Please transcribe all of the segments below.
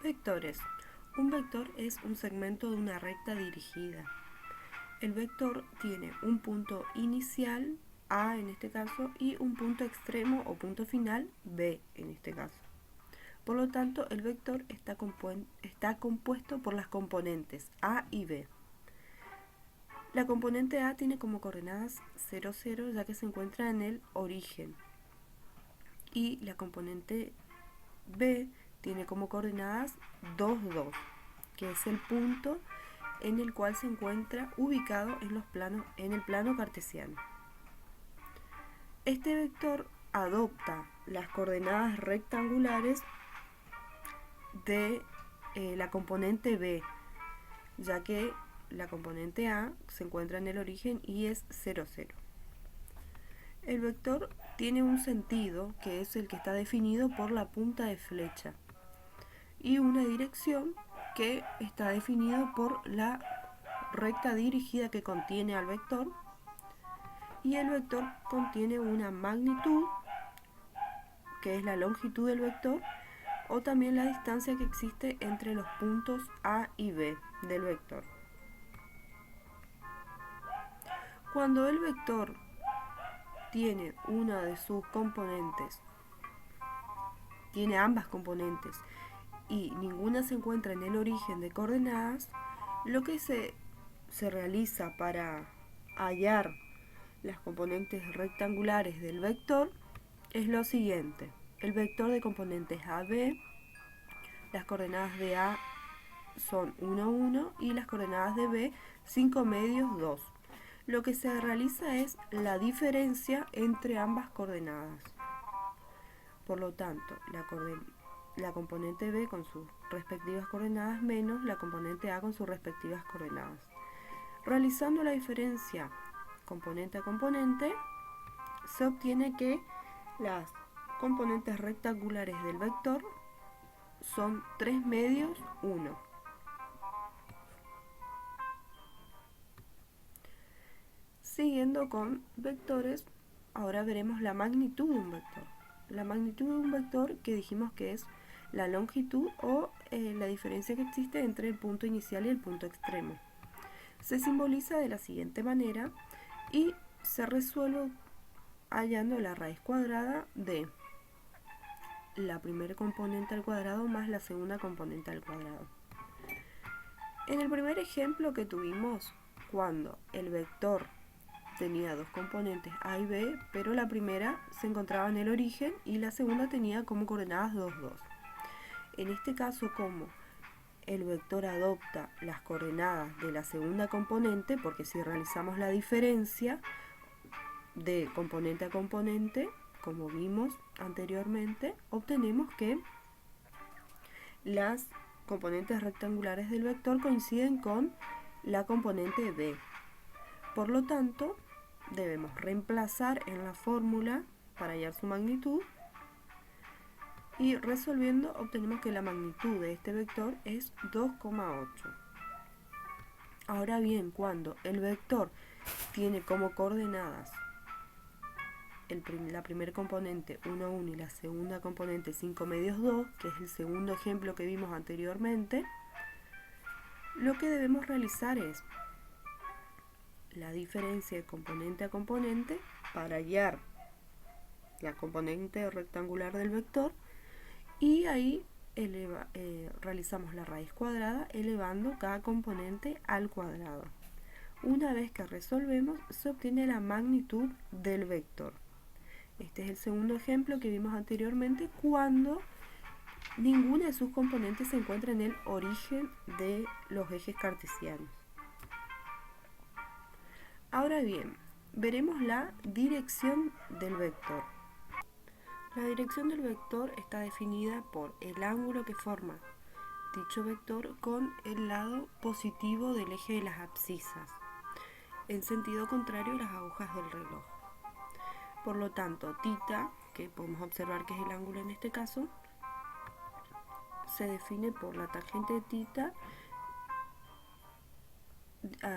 Vectores. Un vector es un segmento de una recta dirigida. El vector tiene un punto inicial, A en este caso, y un punto extremo o punto final, B en este caso. Por lo tanto, el vector está compuesto por las componentes A y B. La componente A tiene como coordenadas 0, 0, ya que se encuentra en el origen. Y la componente B tiene como coordenadas 2, 2, que es el punto en el cual se encuentra ubicado en el plano cartesiano. Este vector adopta las coordenadas rectangulares de la componente B, ya que la componente A se encuentra en el origen y es 0, 0. El vector tiene un sentido, que es el que está definido por la punta de flecha, y una dirección que está definido por la recta dirigida que contiene al vector, y el vector contiene una magnitud, que es la longitud del vector, o también la distancia que existe entre los puntos A y B del vector. Cuando el vector tiene una de sus componentes, tiene ambas componentes, y ninguna se encuentra en el origen de coordenadas, lo que se realiza para hallar las componentes rectangulares del vector es lo siguiente. El vector de componentes AB, las coordenadas de A son 1, 1 y las coordenadas de B 5 medios 2. Lo que se realiza es la diferencia entre ambas coordenadas. Por lo tanto, la componente B con sus respectivas coordenadas menos la componente A con sus respectivas coordenadas. Realizando la diferencia componente a componente, se obtiene que las componentes rectangulares del vector son 3 medios 1. Siguiendo con vectores, ahora veremos la magnitud de un vector. La magnitud de un vector, que dijimos que es la longitud o la diferencia que existe entre el punto inicial y el punto extremo. Se simboliza de la siguiente manera y se resuelve hallando la raíz cuadrada de la primera componente al cuadrado más la segunda componente al cuadrado. En el primer ejemplo que tuvimos, cuando el vector tenía dos componentes A y B, pero la primera se encontraba en el origen y la segunda tenía como coordenadas 2, 2. En este caso, como el vector adopta las coordenadas de la segunda componente, porque si realizamos la diferencia de componente a componente, como vimos anteriormente, obtenemos que las componentes rectangulares del vector coinciden con la componente B. Por lo tanto, debemos reemplazar en la fórmula para hallar su magnitud, y resolviendo obtenemos que la magnitud de este vector es 2,8. Ahora bien, cuando el vector tiene como coordenadas la primera componente 1, 1 y la segunda componente 5 medios 2, que es el segundo ejemplo que vimos anteriormente, lo que debemos realizar es la diferencia de componente a componente para hallar la componente rectangular del vector, y ahí realizamos la raíz cuadrada elevando cada componente al cuadrado. Una vez que resolvemos, se obtiene la magnitud del vector. Este es el segundo ejemplo que vimos anteriormente, cuando ninguna de sus componentes se encuentra en el origen de los ejes cartesianos. Ahora bien, veremos la dirección del vector. La dirección del vector está definida por el ángulo que forma dicho vector con el lado positivo del eje de las abscisas, en sentido contrario a las agujas del reloj. Por lo tanto, θ, que podemos observar que es el ángulo en este caso, se define por la tangente de θ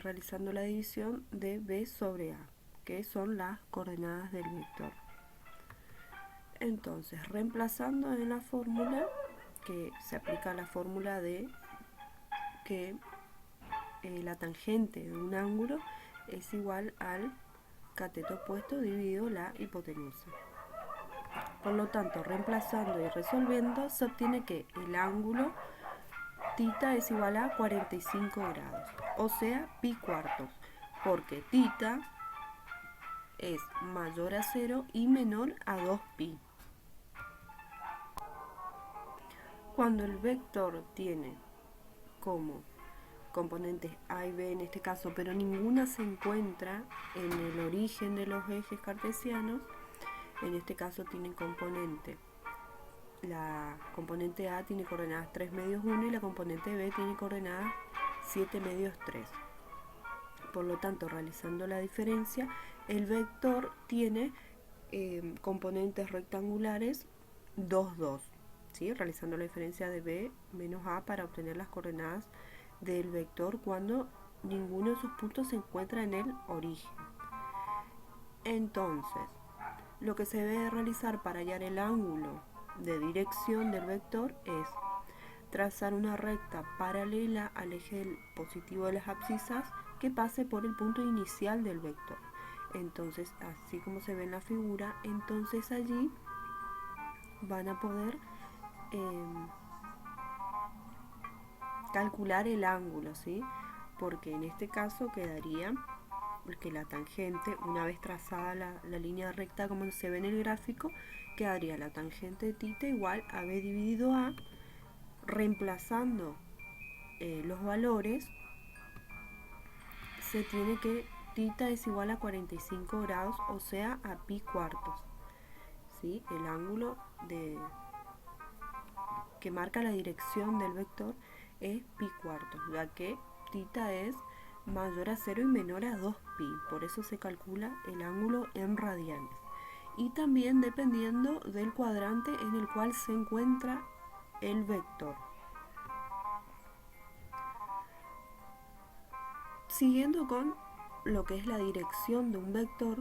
realizando la división de B sobre A, que son las coordenadas del vector. Entonces, reemplazando en la fórmula, que se aplica la fórmula de que la tangente de un ángulo es igual al cateto opuesto dividido la hipotenusa. Por lo tanto, reemplazando y resolviendo, se obtiene que el ángulo θ es igual a 45 grados, o sea, pi cuartos, porque θ es mayor a 0 y menor a 2pi. Cuando el vector tiene como componentes A y B en este caso, pero ninguna se encuentra en el origen de los ejes cartesianos, en este caso tiene componente. La componente A tiene coordenadas 3 medios 1 y la componente B tiene coordenadas 7 medios 3. Por lo tanto, realizando la diferencia, el vector tiene componentes rectangulares 2, 2. ¿Sí? Realizando la diferencia de B menos A para obtener las coordenadas del vector cuando ninguno de sus puntos se encuentra en el origen. Entonces, lo que se debe realizar para hallar el ángulo de dirección del vector es trazar una recta paralela al eje positivo de las abscisas que pase por el punto inicial del vector. Entonces, así como se ve en la figura, entonces allí van a poder calcular el ángulo, ¿sí? Porque en este caso quedaría que la tangente, una vez trazada la línea recta como se ve en el gráfico, quedaría la tangente de θ igual a b dividido a, reemplazando los valores, se tiene que θ es igual a 45 grados, o sea, a pi cuartos, ¿sí? El ángulo que marca la dirección del vector es pi cuartos, ya que θ es mayor a 0 y menor a 2pi, por eso se calcula el ángulo en radianes. Y también dependiendo del cuadrante en el cual se encuentra el vector. Siguiendo con lo que es la dirección de un vector,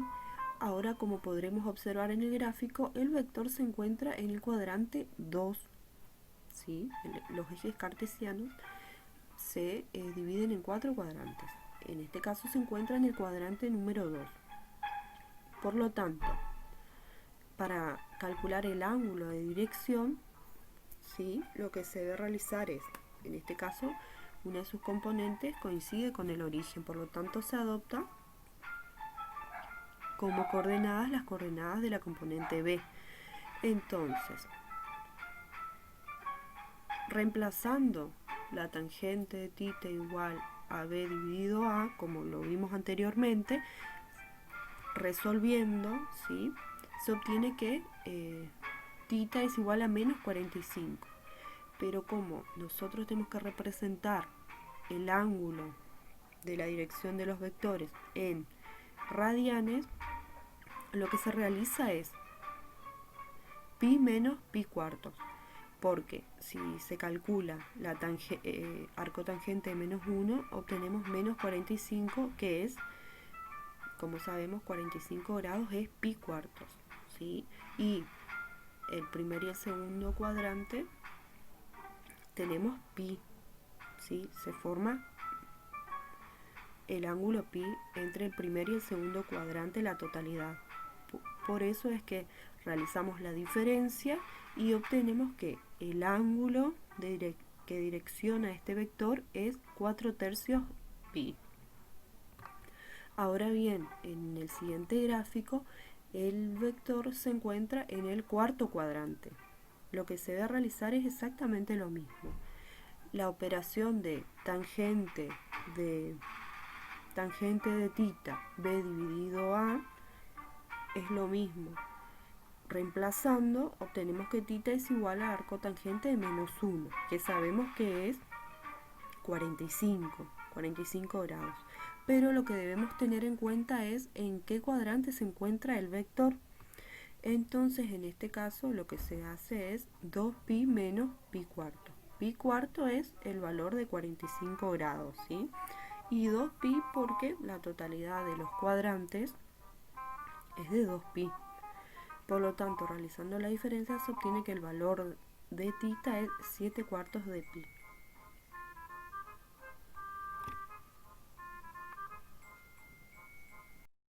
ahora como podremos observar en el gráfico, el vector se encuentra en el cuadrante 2. ¿Sí? Los ejes cartesianos se dividen en 4 cuadrantes. En este caso se encuentra en el cuadrante número 2. Por lo tanto, para calcular el ángulo de dirección, ¿sí? Lo que se debe realizar es, en este caso, una de sus componentes coincide con el origen, por lo tanto se adopta como coordenadas las coordenadas de la componente B. Entonces, reemplazando la tangente de θ igual a b dividido a, como lo vimos anteriormente, resolviendo, ¿sí? Se obtiene que θ es igual a menos 45. Pero como nosotros tenemos que representar el ángulo de la dirección de los vectores en radianes, lo que se realiza es pi menos pi cuartos. Porque si se calcula la arco tangente de menos 1, obtenemos menos 45, que es, como sabemos, 45 grados es pi cuartos, ¿sí? Y el primer y el segundo cuadrante tenemos pi, ¿sí? Se forma el ángulo pi entre el primer y el segundo cuadrante, la totalidad. Por eso es que realizamos la diferencia y obtenemos que el ángulo que direcciona este vector es 4/3 pi. Ahora bien, en el siguiente gráfico, el vector se encuentra en el cuarto cuadrante. Lo que se debe realizar es exactamente lo mismo. La operación de tangente de θ, b dividido a, es lo mismo. Reemplazando, obtenemos que θ es igual a arco tangente de menos 1, que sabemos que es 45 grados. Pero lo que debemos tener en cuenta es en qué cuadrante se encuentra el vector. Entonces, en este caso, lo que se hace es 2pi menos pi cuarto. Pi cuarto es el valor de 45 grados, ¿sí? Y 2pi porque la totalidad de los cuadrantes es de 2pi. Por lo tanto, realizando la diferencia se obtiene que el valor de tita es 7 cuartos de pi.